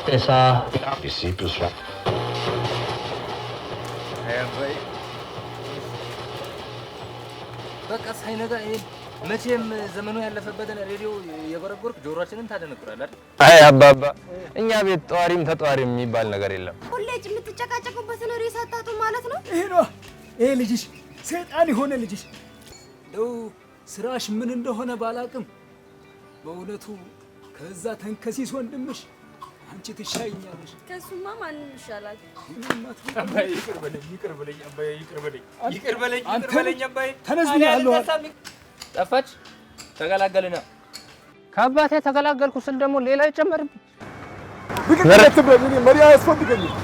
Esa Discípulos. በቃ ሳይነጋ ይሄን መቼም ዘመኑ ያለፈበትን ሬዲዮ የጎረጎርክ ጆሮአችንን ታደነቁራለህ አይደል? አይ አባባ እኛ ቤት ጧሪም ተጧሪም የሚባል ነገር የለም። ሁሌ የምትጨቃጨቁበትን ሬሳ አታጡ ማለት ነው። ይሄ ነው ይሄ ልጅሽ ሰይጣን የሆነ ልጅሽ ነው። ስራሽ ምን እንደሆነ ባላቅም በእውነቱ ከዛ ተንከሲስ ወንድምሽ አንቺ ትሻይኛለሽ። ከሱማ ማንም ይሻላል። አባዬ ይቅር በለኝ አባዬ ይቅር በለኝ አባዬ። ተነስልኛለሁ። ጠፋች ተገላገልና ከአባቴ ተገላገልኩ ስል ደግሞ ሌላ ይጨመርብኝ። ብቅለት ብለኝ መሪ አያስፈልገኝም።